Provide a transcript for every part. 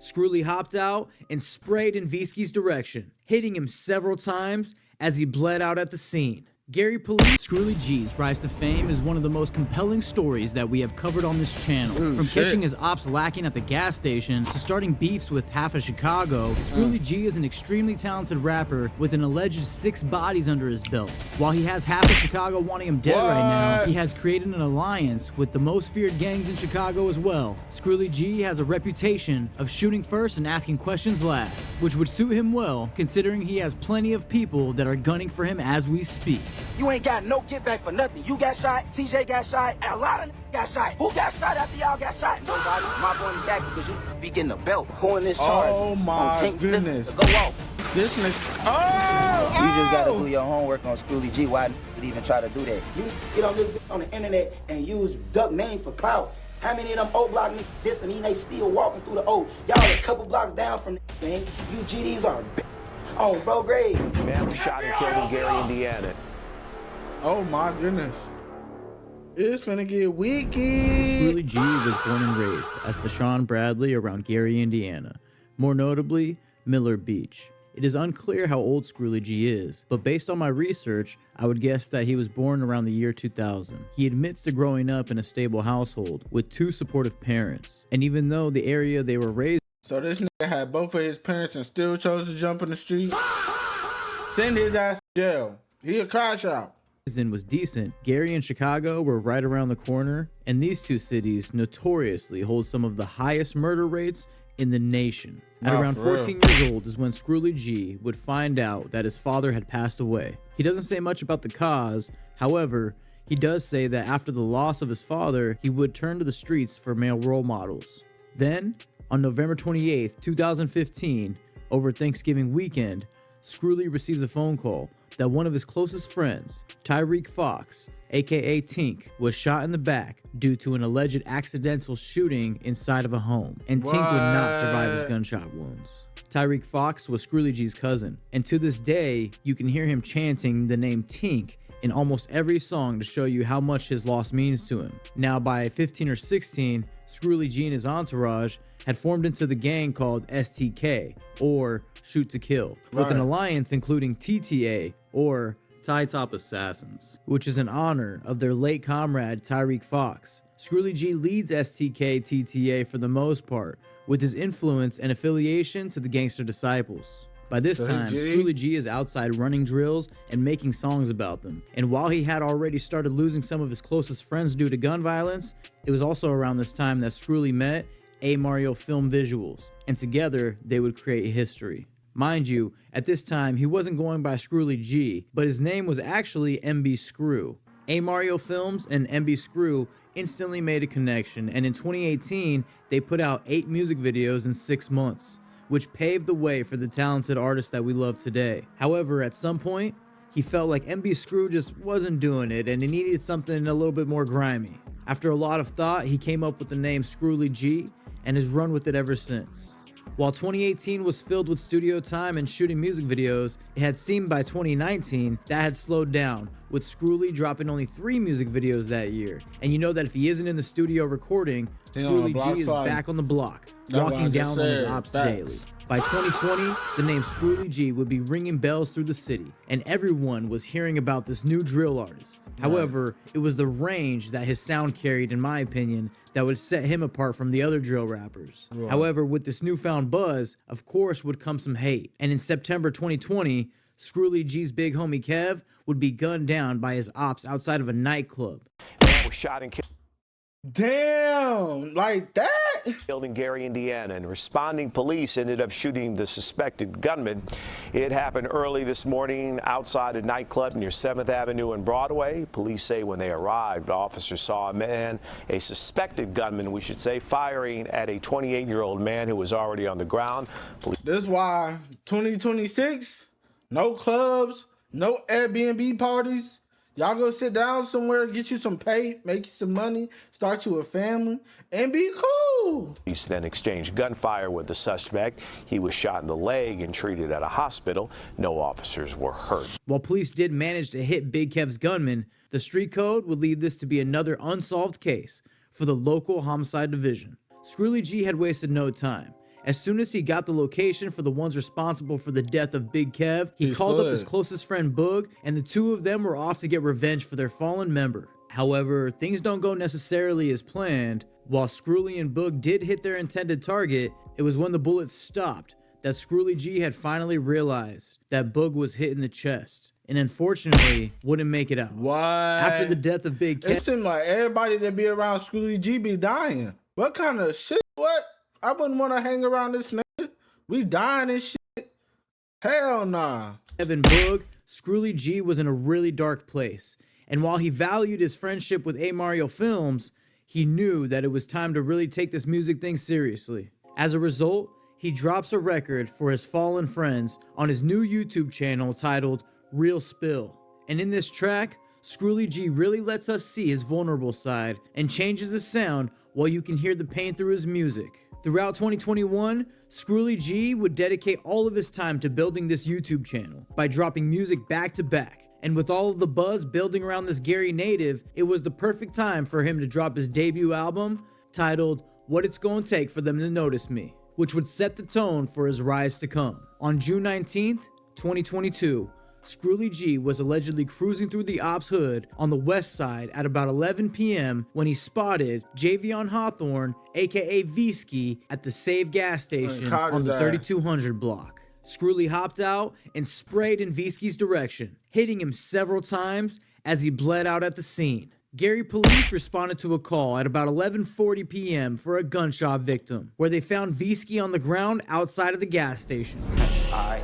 Screwly hopped out and sprayed in Visky's direction, hitting him several times as he bled out at the scene. Gary Police Screwly G's rise to fame is one of the most compelling stories that we have covered on this channel. From catching his ops lacking at the gas station to starting beefs with half of Chicago, Screwly G is an extremely talented rapper with an alleged 6 bodies under his belt. While he has half of Chicago wanting him dead right now, he has created an alliance with the most feared gangs in Chicago as well. Screwly G has a reputation of shooting first and asking questions last, which would suit him well considering he has plenty of people that are gunning for him as we speak. You ain't got no get back for nothing. You got shot, TJ got shot, and a lot of got shot. Who got shot after y'all got shot? Nobody. My point back because you be getting a belt. Pulling this charge. Oh my goodness. Go off. This nigga. You just gotta do your homework on Screwly G. Why did even try to do that? You get on this on the internet and use duck name for clout. How many of them O block niggas diss and they still walking through the O? Y'all a couple blocks down from the thing. You GDs are on bro grade. Man was shot and killed in Gary, Indiana. Oh my goodness. It's finna get wicked. Screwly G was born and raised as Deshaun Bradley around Gary, Indiana. More notably, Miller Beach. It is unclear how old Screwly G is, but based on my research, I would guess that he was born around the year 2000. He admits to growing up in a stable household with 2 supportive parents, and even though the area they were raised So this nigga had both of his parents and still chose to jump in the street? Send his ass to jail. He a crash out. in was decent, Gary and Chicago were right around the corner, and these 2 cities notoriously hold some of the highest murder rates in the nation. At around 14 years old is when Screwly G would find out that his father had passed away. He doesn't say much about the cause, however, he does say that after the loss of his father, he would turn to the streets for male role models. Then, on November 28th, 2015, over Thanksgiving weekend, Screwly receives a phone call that one of his closest friends, Tyreek Fox, aka Tink, was shot in the back due to an alleged accidental shooting inside of a home, and Tink would not survive his gunshot wounds. Tyreek Fox was Screwly G's cousin, and to this day, you can hear him chanting the name Tink in almost every song to show you how much his loss means to him. Now, by 15 or 16, Screwly G and his entourage had formed into the gang called STK, or Shoot to Kill, with an alliance including TTA, or Tie Top Assassins, which is in honor of their late comrade Tyreek Fox. Screwly G leads STK TTA for the most part, with his influence and affiliation to the Gangster Disciples. By this time, Screwly G is outside running drills and making songs about them. And while he had already started losing some of his closest friends due to gun violence, it was also around this time that Screwly met A. Mario Film Visuals, and together they would create history. Mind you, at this time he wasn't going by Screwly G, but his name was actually MB Screw. A. Mario Films and MB Screw instantly made a connection, and in 2018 they put out 8 music videos in 6 months, which paved the way for the talented artist that we love today. However, at some point, he felt like MB Screw just wasn't doing it and he needed something a little bit more grimy. After a lot of thought, he came up with the name Screwly G and has run with it ever since. While 2018 was filled with studio time and shooting music videos, it had seemed by 2019 that had slowed down, with Screwly dropping only 3 music videos that year. And you know that if he isn't in the studio recording, Screwly G is back on the block, walking down on his ops daily. By 2020, the name Screwly G would be ringing bells through the city, and everyone was hearing about this new drill artist. However, it was the range that his sound carried, in my opinion, that would set him apart from the other drill rappers. However, with this newfound buzz, of course would come some hate. And in September 2020, Screwly G's big homie Kev would be gunned down by his ops outside of a nightclub. Man was shot and killed. Damn, like that? Killed in Gary, Indiana, and responding police ended up shooting the suspected gunman. It happened early this morning outside a nightclub near 7th Avenue and Broadway. Police say when they arrived, officers saw a suspected gunman, we should say, firing at a 28-year-old man who was already on the ground. This is why 2026, no clubs, no Airbnb parties. Y'all go sit down somewhere, get you some pay, make you some money, start you a family, and be cool. Police then exchanged gunfire with the suspect. He was shot in the leg and treated at a hospital. No officers were hurt. While police did manage to hit Big Kev's gunman, the street code would lead this to be another unsolved case for the local homicide division. Screwly G had wasted no time, As soon as he got the location for the ones responsible for the death of Big Kev, he called up his closest friend Boog, and the two of them were off to get revenge for their fallen member. However, things don't go necessarily as planned. While Scrooly and Boog did hit their intended target, it was when the bullets stopped that Scrooly G had finally realized that Boog was hit in the chest, and unfortunately wouldn't make it out. What? After the death of Big Kev, it seemed like everybody that be around Scrooly G be dying. What kind of shit? What? I wouldn't want to hang around this nigga. We dying and shit. Hell nah. Kevin Boog, Scrooly G was in a really dark place. And while he valued his friendship with A. Mario Films, he knew that it was time to really take this music thing seriously. As a result, he drops a record for his fallen friends on his new YouTube channel titled Real Spill. And in this track, Scrooly G really lets us see his vulnerable side and changes the sound while you can hear the pain through his music. Throughout 2021, Scrooly G would dedicate all of his time to building this YouTube channel by dropping music back to back. And with all of the buzz building around this Gary native, it was the perfect time for him to drop his debut album titled What It's Gonna Take for Them to Notice Me, which would set the tone for his rise to come. On June 19th, 2022, Scrooly G was allegedly cruising through the Opps hood on the west side at about 11 p.m. when he spotted Javion Hawthorne, aka V-Ski, at the Save gas station on the 3200 block. Scrooly hopped out and sprayed in V-Ski's direction, hitting him several times as he bled out at the scene. Gary police responded to a call at about 11:40 p.m. for a gunshot victim, where they found V-Ski on the ground outside of the gas station. Alright,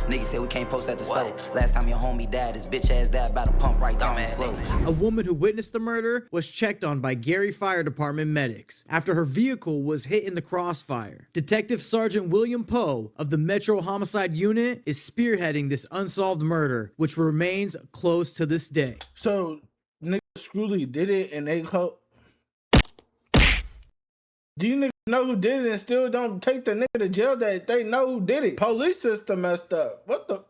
niggas said we can't post at the store. Last time your homie died, his bitch ass died about to pump right down the floor. A woman who witnessed the murder was checked on by Gary Fire Department medics after her vehicle was hit in the crossfire. Detective Sergeant William Poe of the Metro Homicide Unit is spearheading this unsolved murder, which remains closed to this day. So, nigga Scrooly did it and they Do you niggas know who did it and still don't take the nigga to jail that they know who did it? Police system messed up. What the?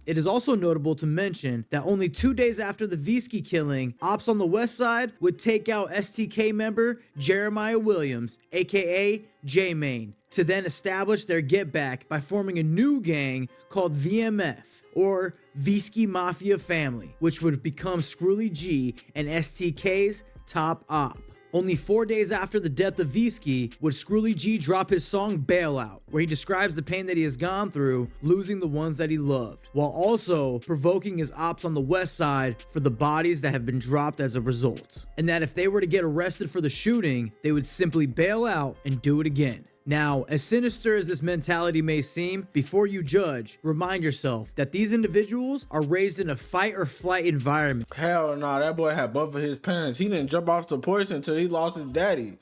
It is also notable to mention that only 2 days after the V-Ski killing, Opps on the West Side would take out STK member Jeremiah Williams, aka J-Main, to then establish their get back by forming a new gang called VMF, or V-Ski Mafia Family, which would become Scrooly G and STK's top op. Only 4 days after the death of V-Ski would Scrooly G drop his song Bailout, where he describes the pain that he has gone through losing the ones that he loved, while also provoking his ops on the west side for the bodies that have been dropped as a result. And that if they were to get arrested for the shooting, they would simply bail out and do it again. Now, as sinister as this mentality may seem, before you judge, remind yourself that these individuals are raised in a fight or flight environment. Hell no, that boy had both of his parents. He didn't jump off the porch until he lost his daddy.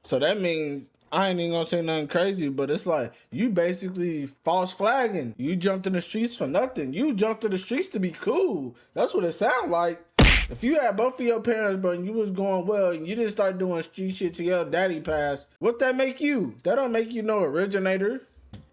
So that means, I ain't even gonna say nothing crazy, but it's like, you basically false flagging. You jumped in the streets for nothing. You jumped in the streets to be cool. That's what it sounds like. If you had both of your parents, but you was going well, and you didn't start doing street shit till your daddy passed, what that make you? That don't make you no originator.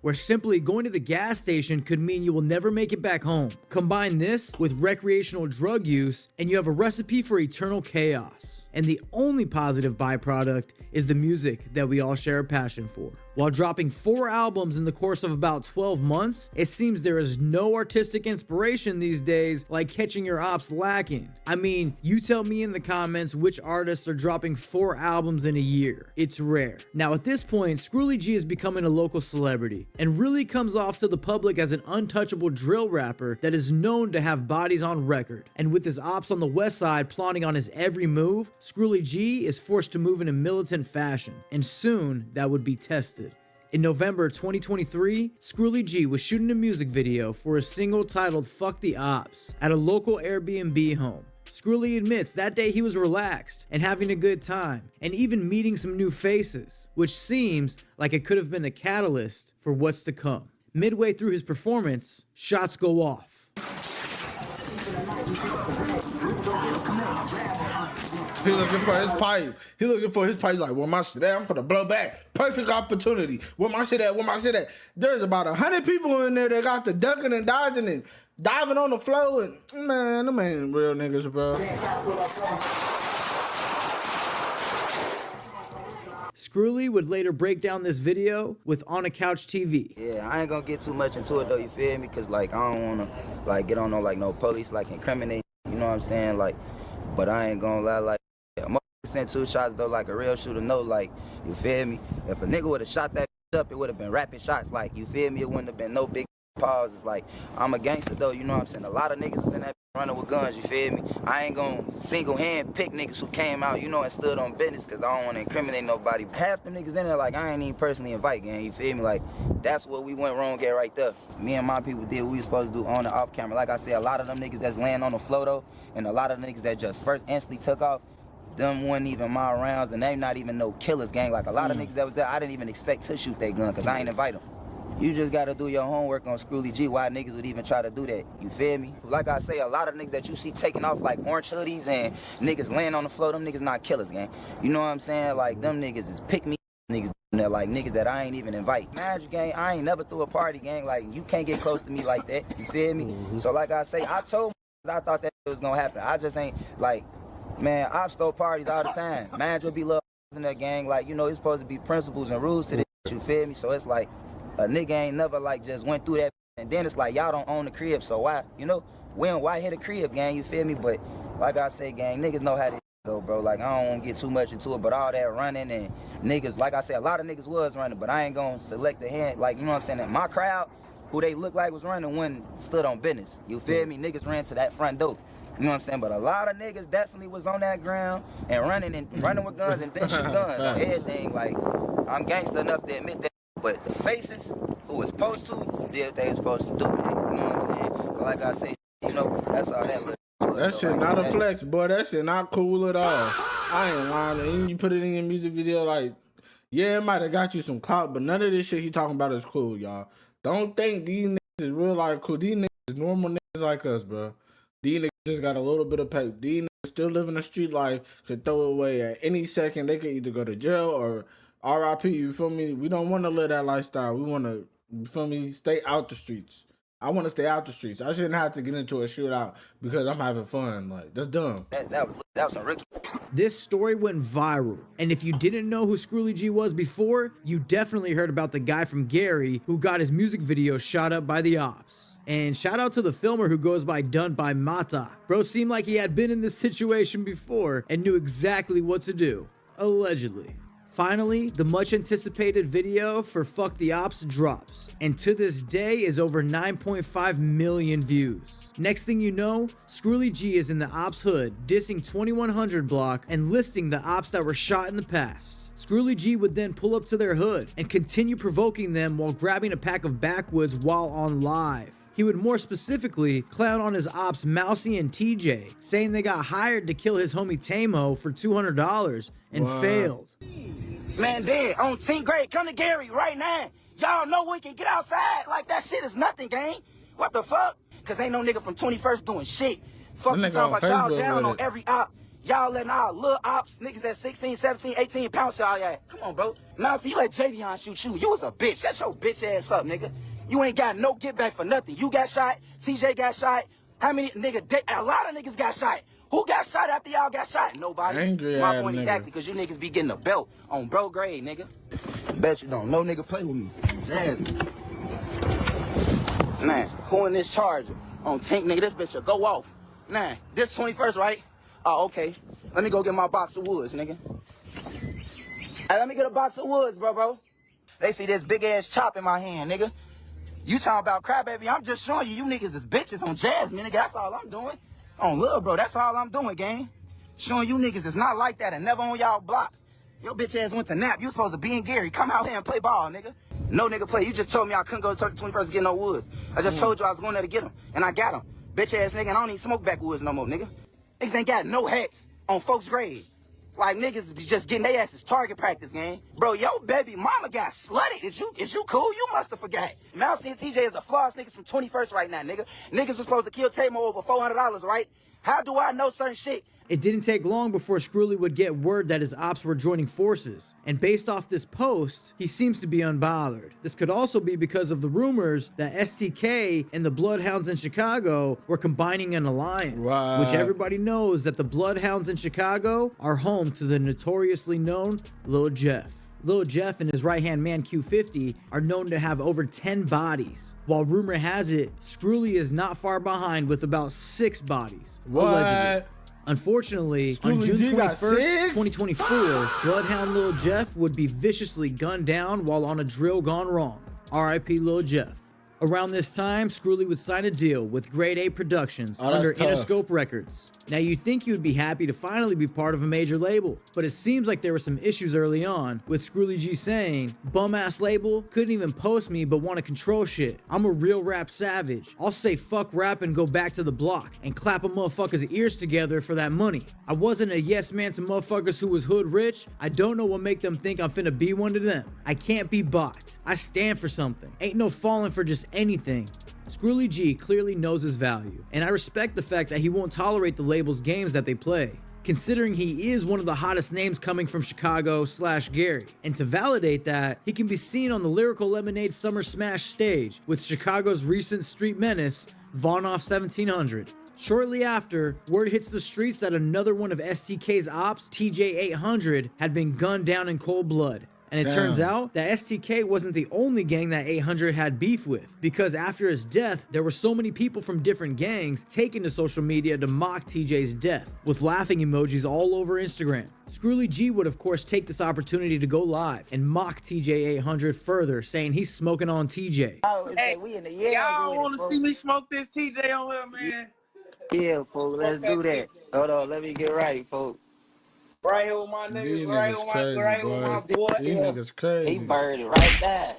Where simply going to the gas station could mean you will never make it back home. Combine this with recreational drug use, and you have a recipe for eternal chaos. And the only positive byproduct is the music that we all share a passion for. While dropping 4 albums in the course of about 12 months, it seems there is no artistic inspiration these days like catching your ops lacking. I mean, you tell me in the comments which artists are dropping 4 albums in a year. It's rare. Now at this point, Scrooly G is becoming a local celebrity and really comes off to the public as an untouchable drill rapper that is known to have bodies on record. And with his ops on the west side plotting on his every move, Scrooly G is forced to move in a militant fashion, and soon that would be tested. In November 2023, Scrooly G was shooting a music video for a single titled Fuck the Opps at a local Airbnb home. Scrooly admits that day he was relaxed and having a good time, and even meeting some new faces, which seems like it could have been a catalyst for what's to come. Midway through his performance, shots go off. He looking for his pipe. He looking for his pipe. He's like, where my shit at? I'm finna blow back. Perfect opportunity. Where my shit at? Where my shit at? There's about 100 people in there that got the ducking and dodging and diving on the floor. And man, them ain't real niggas, bro. Screwly would later break down this video with On a Couch TV. Yeah, I ain't gonna get too much into it though, you feel me? Cause like I don't wanna like get on no police like incriminate, you know what I'm saying? Like, but I ain't gonna lie, like I'm sent 2 shots though, like a real shooter know, like, you feel me? If a nigga would've shot that up, it would've been rapid shots, like, you feel me? It wouldn't have been no big pause. It's like, I'm a gangster though, you know what I'm saying? A lot of niggas is in that running with guns, you feel me? I ain't gonna single hand pick niggas who came out, you know, and stood on business, cause I don't wanna incriminate nobody. Half the niggas in there, like, I ain't even personally invite, gang, you feel me? Like, that's what we went wrong at right there. Me and my people did what we supposed to do on and off camera. Like I said, a lot of them niggas that's laying on the floor though, and a lot of niggas that just first instantly took off, them wasn't even my rounds, and they not even no killers, gang. Like a lot of niggas that was there, I didn't even expect to shoot that gun, cause I ain't invite them. You just gotta do your homework on Screwly G, why niggas would even try to do that, you feel me? Like I say, a lot of niggas that you see taking off like orange hoodies and niggas laying on the floor, them niggas not killers, gang. You know what I'm saying? Like, them niggas is pick me niggas, they're like niggas that I ain't even invite. Marriage, gang, I ain't never threw a party, gang. Like, you can't get close to me like that, you feel me? So like I say, I told I thought that was gonna happen. I just ain't, like, man, I've stole parties all the time. Man, will be little in that gang. Like, you know, it's supposed to be principles and rules to this, you feel me? So it's like, a nigga ain't never, like, just went through that, and then it's like, y'all don't own the crib, so why, you know? Why hit a crib, gang, you feel me? But, like I say, gang, niggas know how to go, bro. Like, I don't want to get too much into it, but all that running and niggas, like I said, a lot of niggas was running, but I ain't gonna select the hand, like, you know what I'm saying? And my crowd, who they look like was running, when stood on business, you feel me? Niggas ran to that front door. You know what I'm saying? But a lot of niggas definitely was on that ground and running with guns and then shoot guns on everything. Like, I'm gangster enough to admit that. But the faces who was supposed to did what they was supposed to do. You know what I'm saying? But like I say, you know, that's all that little. That shit not a flex, boy. That shit not cool at all. I ain't lying. And you put it in your music video, like, yeah, it might have got you some clout, but none of this shit he talking about is cool, y'all. Don't think these niggas is real life cool. These niggas is normal niggas like us, bro. These niggas just got a little bit of paper. These niggas still living the street life, could throw it away at any second. They could either go to jail or RIP, you feel me? We don't want to live that lifestyle. We want to, you feel me, stay out the streets. I want to stay out the streets. I shouldn't have to get into a shootout because I'm having fun. Like, that's dumb. That was a rookie. This story went viral, and if you didn't know who Screwly G was before, you definitely heard about the guy from Gary who got his music video shot up by the Opps. And shout out to the filmer who goes by Done by Mata. Bro seemed like he had been in this situation before and knew exactly what to do. Allegedly. Finally, the much anticipated video for Fuck the Opps drops, and to this day is over 9.5 million views. Next thing you know, Screwly G is in the Opps hood, dissing 2100 block and listing the Opps that were shot in the past. Screwly G would then pull up to their hood and continue provoking them while grabbing a pack of backwoods while on live. He would more specifically clown on his Opps Mousy and TJ, saying they got hired to kill his homie Tamo for $200 and failed. Man, Dan, on 10th grade, come to Gary right now. Y'all know we can get outside. Like, that shit is nothing, gang. What the fuck? Cause ain't no nigga from 21st doing shit. Fuck you talking about y'all down on every op. Y'all letting our little ops, niggas that 16, 17, 18 pounds y'all at. Come on, bro. Now, see, you let Javion shoot you. You was a bitch. Shut your bitch ass up, nigga. You ain't got no get back for nothing. You got shot. TJ got shot. How many nigga? A lot of niggas got shot. Who got shot after y'all got shot? Nobody. Angry My point nigga. exactly, because you niggas be getting a belt on bro grade, nigga. Bet you don't. No nigga play with me. Jasmine. Man, who in this charger? On Tink, nigga, this bitch will go off. Nah, this 21st, right? Oh, okay. Let me go get my box of woods, nigga. Hey, let me get a box of woods, bro. They see this big-ass chop in my hand, nigga. You talking about crap, baby. I'm just showing you niggas is bitches on Jasmine, nigga. That's all I'm doing. On Lil, bro, that's all I'm doing, gang. Showing you niggas is not like that and never on y'all block. Your bitch ass went to nap. You supposed to be in Gary. Come out here and play ball, nigga. No nigga play. You just told me I couldn't go to 21st to get no woods. I just told you I was going there to get them, and I got them. Bitch ass nigga, and I don't even smoke backwoods no more, nigga. Niggas ain't got no hats on folks' grade. Like, niggas be just getting their asses target practice, gang. Bro, yo baby mama got slutted. Is you cool? You must have forgot. Mousy and TJ is the floss niggas from 21st right now, nigga. Niggas was supposed to kill Tamo over $400, right? How do I know certain shit? It didn't take long before Screwly would get word that his Opps were joining forces, and based off this post, he seems to be unbothered. This could also be because of the rumors that STK and the Bloodhounds in Chicago were combining an alliance, which everybody knows that the Bloodhounds in Chicago are home to the notoriously known Lil Jeff. Lil Jeff and his right-hand man Q50 are known to have over 10 bodies, while rumor has it, Scrooly is not far behind with about 6 bodies. What? Allegedly. Unfortunately, on June 21st, 2024, Bloodhound Lil Jeff would be viciously gunned down while on a drill gone wrong. RIP Lil Jeff. Around this time, Scrooly would sign a deal with Grade A Productions under Interscope Records. Now you'd think you'd be happy to finally be part of a major label, but it seems like there were some issues early on, with Scrooly G saying, "Bum ass label, couldn't even post me but wanna control shit. I'm a real rap savage. I'll say fuck rap and go back to the block and clap a motherfucker's ears together for that money. I wasn't a yes man to motherfuckers who was hood rich. I don't know what make them think I'm finna be one to them. I can't be bought. I stand for something. Ain't no falling for just anything." Scrooly G clearly knows his value, and I respect the fact that he won't tolerate the label's games that they play, considering he is one of the hottest names coming from Chicago/Gary. And to validate that, he can be seen on the Lyrical Lemonade Summer Smash stage with Chicago's recent street menace, Vaughnoff 1700. Shortly after, word hits the streets that another one of STK's ops, TJ800, had been gunned down in cold blood. And it turns out that STK wasn't the only gang that 800 had beef with, because after his death, there were so many people from different gangs taking to social media to mock TJ's death, with laughing emojis all over Instagram. Scrooly G would of course take this opportunity to go live and mock TJ800 further, saying he's smoking on TJ. Hey, we in the y'all want to see me smoke this TJ on here, man? Yeah, folks, let's do that. Hold on, let me get right, folks. Right here with my niggas, right with my boy. These niggas crazy. He burned it right there.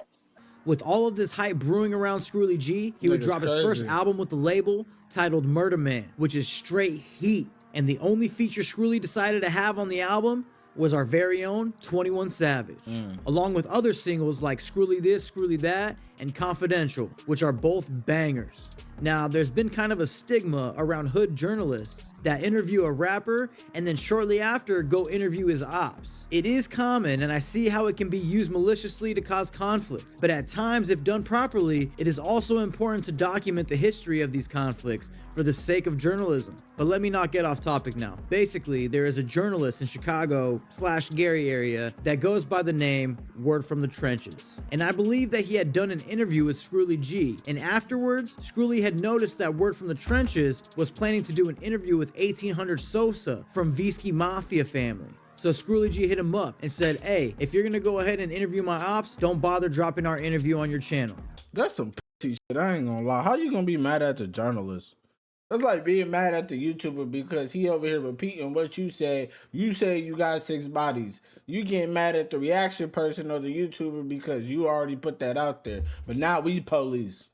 With all of this hype brewing around Scrooly G, he would drop his first album with the label titled Murder Man, which is straight heat. And the only feature Scrooly decided to have on the album was our very own 21 Savage, along with other singles like Scrooly This, Scrooly That, and Confidential, which are both bangers. Now, there's been kind of a stigma around hood journalists that interview a rapper and then shortly after go interview his ops. It is common, and I see how it can be used maliciously to cause conflicts, but at times, if done properly, it is also important to document the history of these conflicts for the sake of journalism. But let me not get off topic now. Basically, there is a journalist in Chicago/Gary area that goes by the name Word from the Trenches, and I believe that he had done an interview with Scrooly G, and afterwards, Scrooly had noticed that Word from the Trenches was planning to do an interview with 1800 Sosa from Visky Mafia family. So Scrooly G hit him up and said, "Hey, if you're gonna go ahead and interview my ops, don't bother dropping our interview on your channel." That's some pussy shit, I ain't gonna lie. How you gonna be mad at the journalist? That's like being mad at the YouTuber because he over here repeating what you say. You say you got 6 bodies. You getting mad at the reaction person or the YouTuber because you already put that out there. But now we police.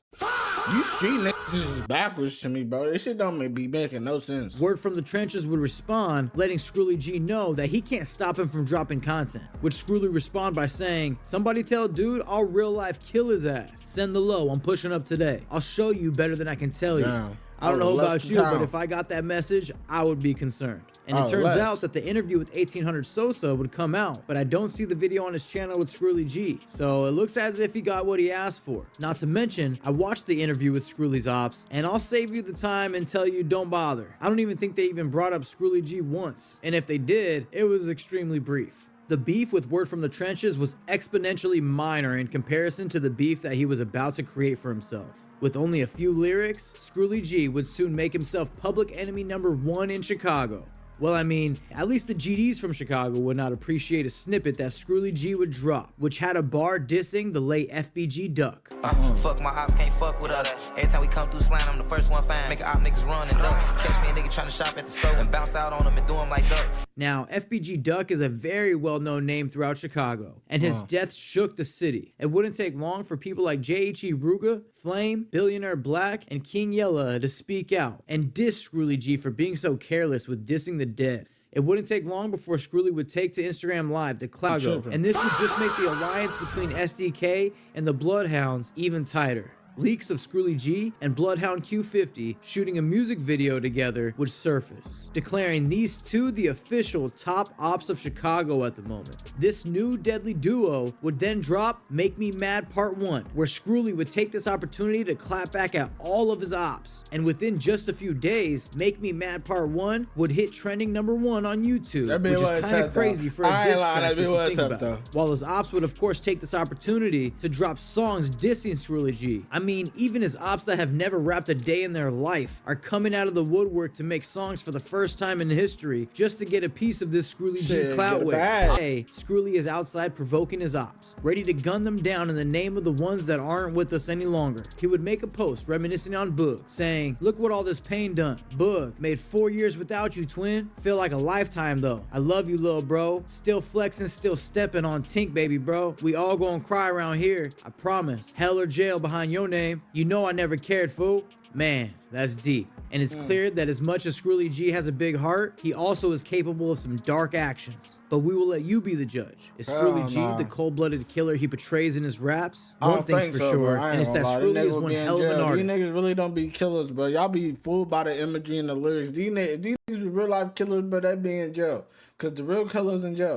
You street niggas is backwards to me, bro. This shit don't be making no sense. Word from the Trenches would respond, letting Scrooly G know that he can't stop him from dropping content, which Scrooly respond by saying, "Somebody tell dude I'll real life kill his ass. Send the low, I'm pushing up today. I'll show you better than I can tell you." Damn. I don't know about you, but if I got that message, I would be concerned. And it turns out that the interview with 1800 Sosa would come out, but I don't see the video on his channel with Scrooly G. So it looks as if he got what he asked for. Not to mention, I watched the interview with Scrooly's ops, and I'll save you the time and tell you don't bother. I don't even think they even brought up Scrooly G once. And if they did, it was extremely brief. The beef with Word from the Trenches was exponentially minor in comparison to the beef that he was about to create for himself. With only a few lyrics, Scrooly G would soon make himself public enemy #1 in Chicago. Well, I mean, at least the GDs from Chicago would not appreciate a snippet that Scrooly G would drop, which had a bar dissing the late FBG Duck. Fuck my ops, can't fuck with us. Every time we come through slant, I'm the first one fine. Make op niggas run and duck. Catch me a nigga trying to shop at the store and bounce out on them and do them like duck. Now, FBG Duck is a very well-known name throughout Chicago, and his death shook the city. It wouldn't take long for people like J.H.E. Ruga, Flame, Billionaire Black, and King Yella to speak out and diss Scrooly G for being so careless with dissing the dead. It wouldn't take long before Scrooly would take to Instagram Live to Chicago, and this would just make the alliance between SDK and the Bloodhounds even tighter. leaks of Scrooly G and Bloodhound Q50 shooting a music video together would surface, declaring these two the official top ops of Chicago at the moment. This new deadly duo would then drop Make Me Mad Part 1, where Scrooly would take this opportunity to clap back at all of his ops, and within just a few days, Make Me Mad Part 1 would hit trending #1 on YouTube, which is kind of crazy for a diss track if you think about it. While his ops would of course take this opportunity to drop songs dissing Scrooly G. I mean, even his ops that have never rapped a day in their life are coming out of the woodwork to make songs for the first time in history just to get a piece of this Scrooly G clout wave. Hey, Scrooly is outside provoking his ops, ready to gun them down in the name of the ones that aren't with us any longer. He would make a post reminiscing on Boog, saying, "Look what all this pain done. Boog, made 4 years without you, twin. Feel like a lifetime though. I love you, little bro. Still flexing, still stepping on Tink, baby bro. We all gonna cry around here. I promise. Hell or jail behind your name. You know I never cared, fool." Man, that's deep. And it's clear that as much as Scrooly G has a big heart, he also is capable of some dark actions. But we will let you be the judge. Is Scrooly G the cold-blooded killer he portrays in his raps? One thing's for sure, and it's that Scrooly is one hell of an artist. These niggas really don't be killers, bro. Y'all be fooled by the imagery and the lyrics. These niggas real life killers, but they be in jail. Because the real killer's in jail.